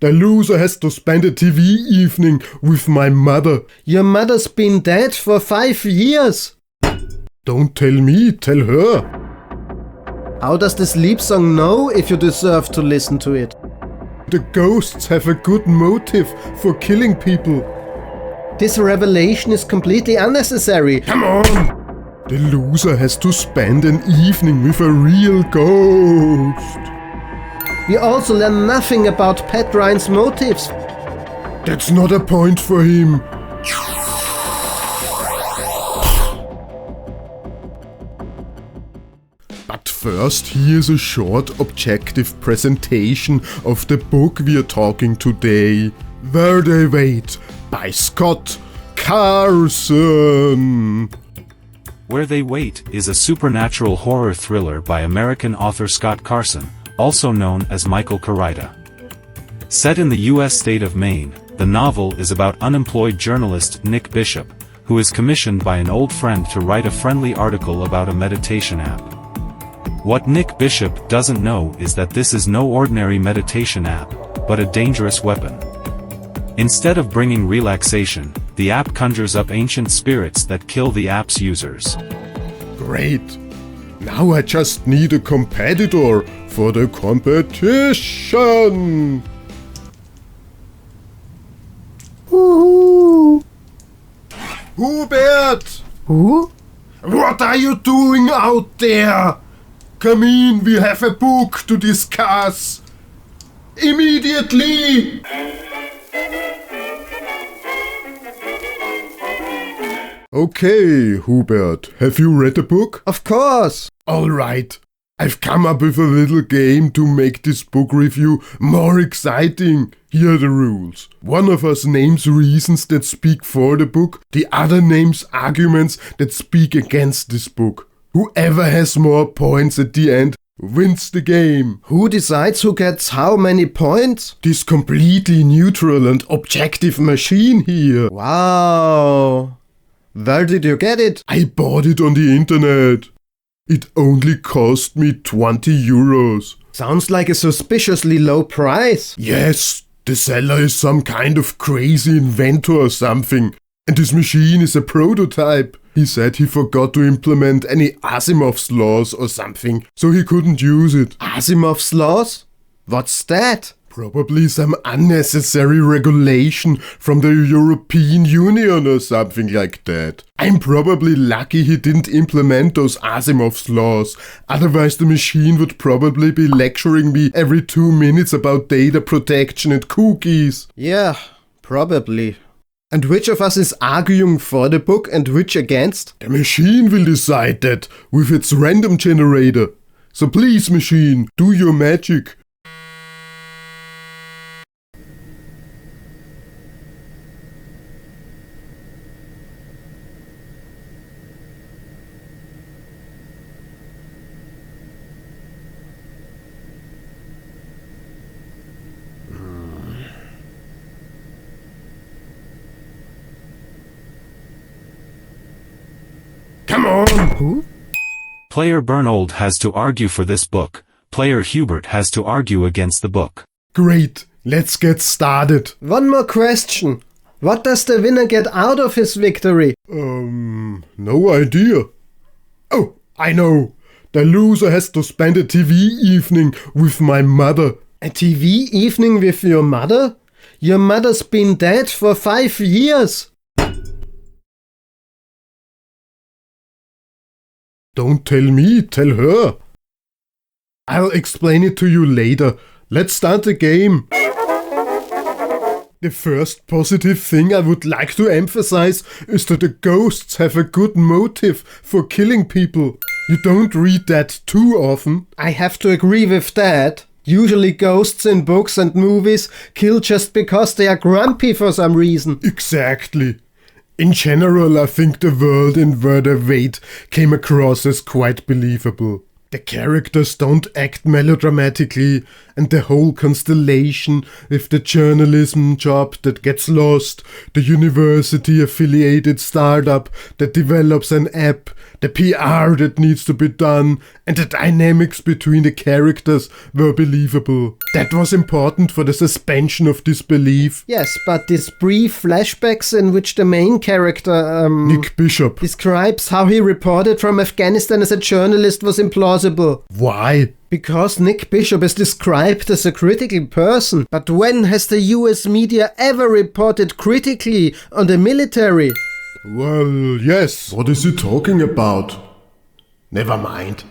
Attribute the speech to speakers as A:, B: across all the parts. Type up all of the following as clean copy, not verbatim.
A: The loser has to spend a TV evening with my mother.
B: Your mother's been dead for 5 years.
A: Don't tell me, tell her.
B: How does the sleep song know if you deserve to listen to it?
A: The ghosts have a good motive for killing people.
B: This revelation is completely unnecessary.
A: Come on! The loser has to spend an evening with a real ghost.
B: We also learn nothing about Pat Ryan's motives.
A: That's not a point for him. But first, here's a short objective presentation of the book we are talking today. Where They Wait by Scott Carson.
C: Where They Wait is a supernatural horror thriller by American author Scott Carson, also known as Michael Koryta. Set in the U.S. state of Maine, the novel is about unemployed journalist Nick Bishop, who is commissioned by an old friend to write a friendly article about a meditation app. What Nick Bishop doesn't know is that this is no ordinary meditation app, but a dangerous weapon. Instead of bringing relaxation, the app conjures up ancient spirits that kill the app's users.
A: Great! Now I just need a competitor for the competition!
B: Woohoo!
A: Hubert!
B: Who?
A: What are you doing out there? Come in, we have a book to discuss! Immediately! Okay, Hubert, have you read the book?
B: Of course!
A: Alright, I've come up with a little game to make this book review more exciting. Here are the rules. One of us names reasons that speak for the book, the other names arguments that speak against this book. Whoever has more points at the end wins the game.
B: Who decides who gets how many points?
A: This completely neutral and objective machine here.
B: Wow! Where did you get it?
A: I bought it on the internet. It only cost me 20 euros.
B: Sounds like a suspiciously low price.
A: Yes, the seller is some kind of crazy inventor or something. And this machine is a prototype. He said he forgot to implement any Asimov's laws or something, so he couldn't use it.
B: Asimov's laws? What's that?
A: Probably some unnecessary regulation from the European Union or something like that. I'm probably lucky he didn't implement those Asimov's laws, otherwise the machine would probably be lecturing me every 2 minutes about data protection and cookies.
B: Yeah, probably. And which of us is arguing for the book and which against?
A: The machine will decide that with its random generator. So please, machine, do your magic. Come on!
B: Who?
C: Player Bernold has to argue for this book, player Hubert has to argue against the book.
A: Great, let's get started.
B: One more question. What does the winner get out of his victory?
A: No idea. Oh, I know. The loser has to spend a TV evening with my mother.
B: A TV evening with your mother? Your mother's been dead for 5 years.
A: Don't tell me, tell her. I'll explain it to you later. Let's start the game. The first positive thing I would like to emphasize is that the ghosts have a good motive for killing people. You don't read that too often.
B: I have to agree with that. Usually ghosts in books and movies kill just because they are grumpy for some reason.
A: Exactly. In general, I think the world in Where They Wait came across as quite believable. The characters don't act melodramatically, and the whole constellation with the journalism job that gets lost, the university-affiliated startup that develops an app, the PR that needs to be done, and the dynamics between the characters were believable. That was important for the suspension of disbelief.
B: Yes, but these brief flashbacks in which the main character,
A: Nick Bishop,
B: describes how he reported from Afghanistan as a journalist was implausible.
A: Why?
B: Because Nick Bishop is described as a critical person. But when has the US media ever reported critically on the military?
A: Well, yes.
D: What is he talking about? Never mind.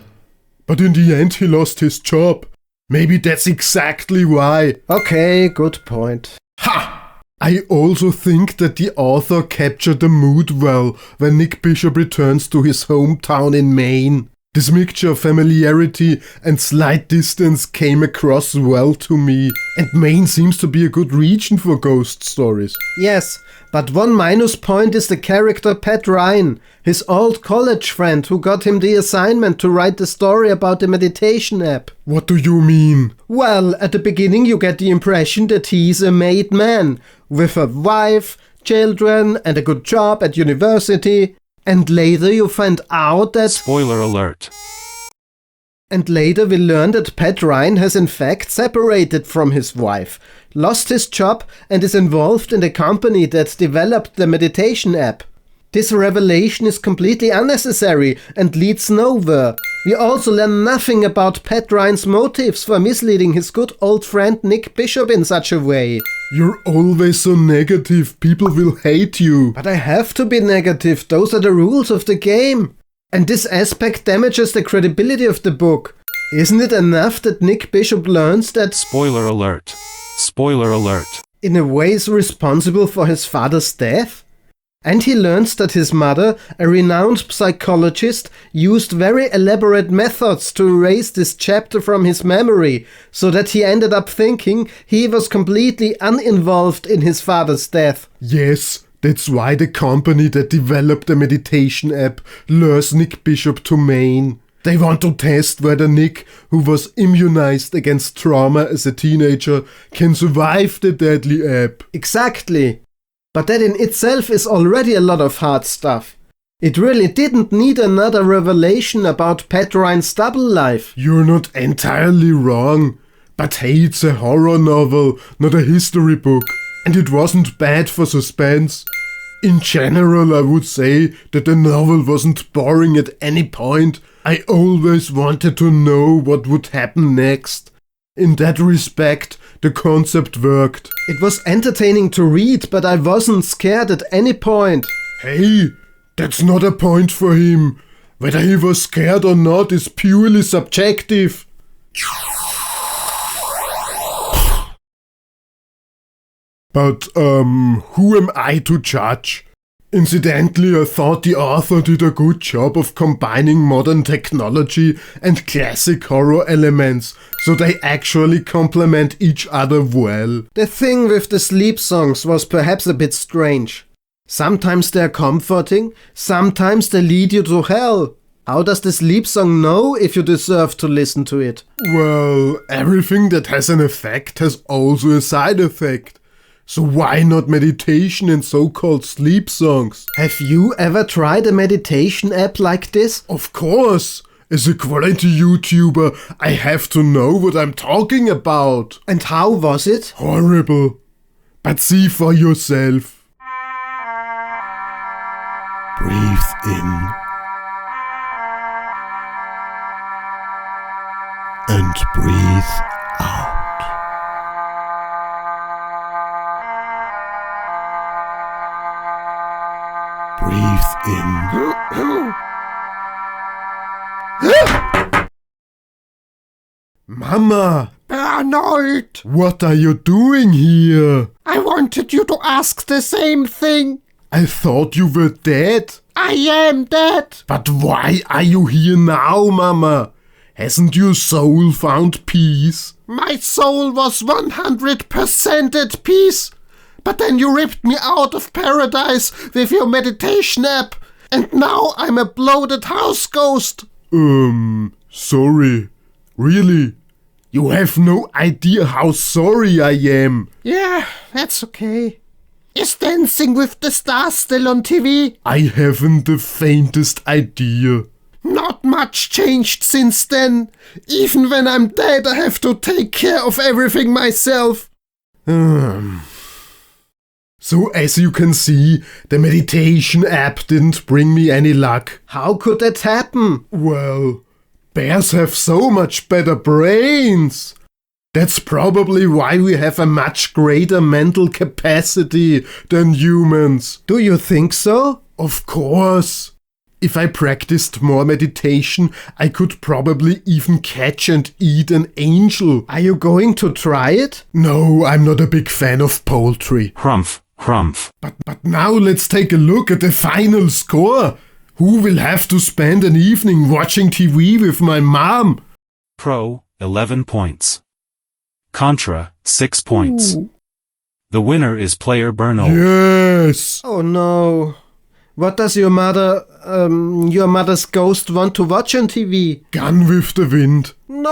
A: But in the end he lost his job. Maybe that's exactly why.
B: Okay, good point.
A: Ha! I also think that the author captured the mood well when Nick Bishop returns to his hometown in Maine. This mixture of familiarity and slight distance came across well to me, and Maine seems to be a good region for ghost stories.
B: Yes, but one minus point is the character Pat Ryan, his old college friend who got him the assignment to write the story about the meditation app.
A: What do you mean?
B: Well, at the beginning you get the impression that he's a made man, with a wife, children, and a good job at university. And later you find out that...
C: Spoiler alert.
B: And later we learn that Pat Ryan has in fact separated from his wife, lost his job and is involved in the company that developed the meditation app. This revelation is completely unnecessary and leads nowhere. We also learn nothing about Pat Ryan's motives for misleading his good old friend Nick Bishop in such a way.
A: You're always so negative, people will hate you.
B: But I have to be negative, those are the rules of the game. And this aspect damages the credibility of the book. Isn't it enough that Nick Bishop learns that...
C: Spoiler alert. Spoiler alert.
B: In a way is responsible for his father's death? And he learns that his mother, a renowned psychologist, used very elaborate methods to erase this chapter from his memory, so that he ended up thinking he was completely uninvolved in his father's death.
A: Yes, that's why the company that developed the meditation app lures Nick Bishop to Maine. They want to test whether Nick, who was immunized against trauma as a teenager, can survive the deadly app.
B: Exactly. But that in itself is already a lot of hard stuff. It really didn't need another revelation about Pat Ryan's double life.
A: You're not entirely wrong. But hey, it's a horror novel, not a history book. And it wasn't bad for suspense. In general, I would say that the novel wasn't boring at any point. I always wanted to know what would happen next. In that respect, the concept worked.
B: It was entertaining to read, but I wasn't scared at any point.
A: Hey, that's not a point for him. Whether he was scared or not is purely subjective. But, who am I to judge? Incidentally, I thought the author did a good job of combining modern technology and classic horror elements, so they actually complement each other well.
B: The thing with the sleep songs was perhaps a bit strange. Sometimes they're comforting, sometimes they lead you to hell. How does the sleep song know if you deserve to listen to it?
A: Well, everything that has an effect has also a side effect. So why not meditation and so-called sleep songs?
B: Have you ever tried a meditation app like this?
A: Of course! As a quality YouTuber, I have to know what I'm talking about.
B: And how was it?
A: Horrible. But see for yourself.
D: Breathe in. And breathe out. Breathe in.
A: Mama!
E: Bernold!
A: What are you doing here?
E: I wanted you to ask the same thing.
A: I thought you were dead.
E: I am dead.
A: But why are you here now, Mama? Hasn't your soul found peace?
E: My soul was 100% at peace. But then you ripped me out of paradise with your meditation app. And now I'm a bloated house ghost.
A: Sorry. Really? You have no idea how sorry I am.
E: Yeah, that's okay. Is Dancing with the Stars still on TV?
A: I haven't the faintest idea.
E: Not much changed since then. Even when I'm dead, I have to take care of everything myself.
A: So as you can see, the meditation app didn't bring me any luck.
B: How could that happen?
A: Well, bears have so much better brains. That's probably why we have a much greater mental capacity than humans.
B: Do you think so?
A: Of course. If I practiced more meditation, I could probably even catch and eat an angel.
B: Are you going to try it?
A: No, I'm not a big fan of poultry.
C: Hrumph, hrumph.
A: But now let's take a look at the final score. Who will have to spend an evening watching TV with my mom?
C: Pro, 11 points. Contra, 6 points. The winner is player Bernold.
A: Yes.
B: Oh no. What does your mother's ghost want to watch on TV?
A: Gone with the Wind.
B: No!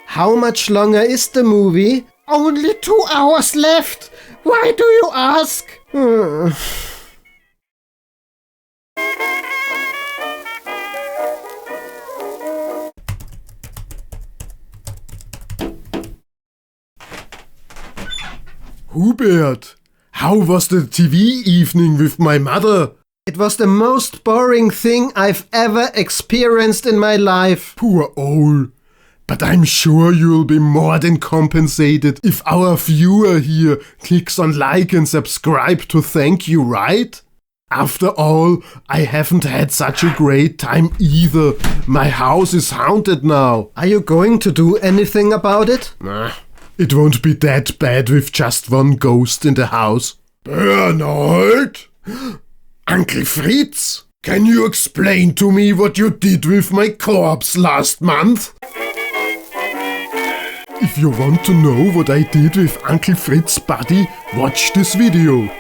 B: How much longer is the movie?
E: Only 2 hours left. Why do you ask?
A: Hubert, how was the TV evening with my mother?
B: It was the most boring thing I've ever experienced in my life.
A: Poor Ole. But I'm sure you'll be more than compensated if our viewer here clicks on like and subscribe to thank you, right? After all, I haven't had such a great time either. My house is haunted now.
B: Are you going to do anything about it?
A: Nah. It won't be that bad with just one ghost in the house. Bernold? Uncle Fritz? Can you explain to me what you did with my corpse last month? If you want to know what I did with Uncle Fritz's body, watch this video.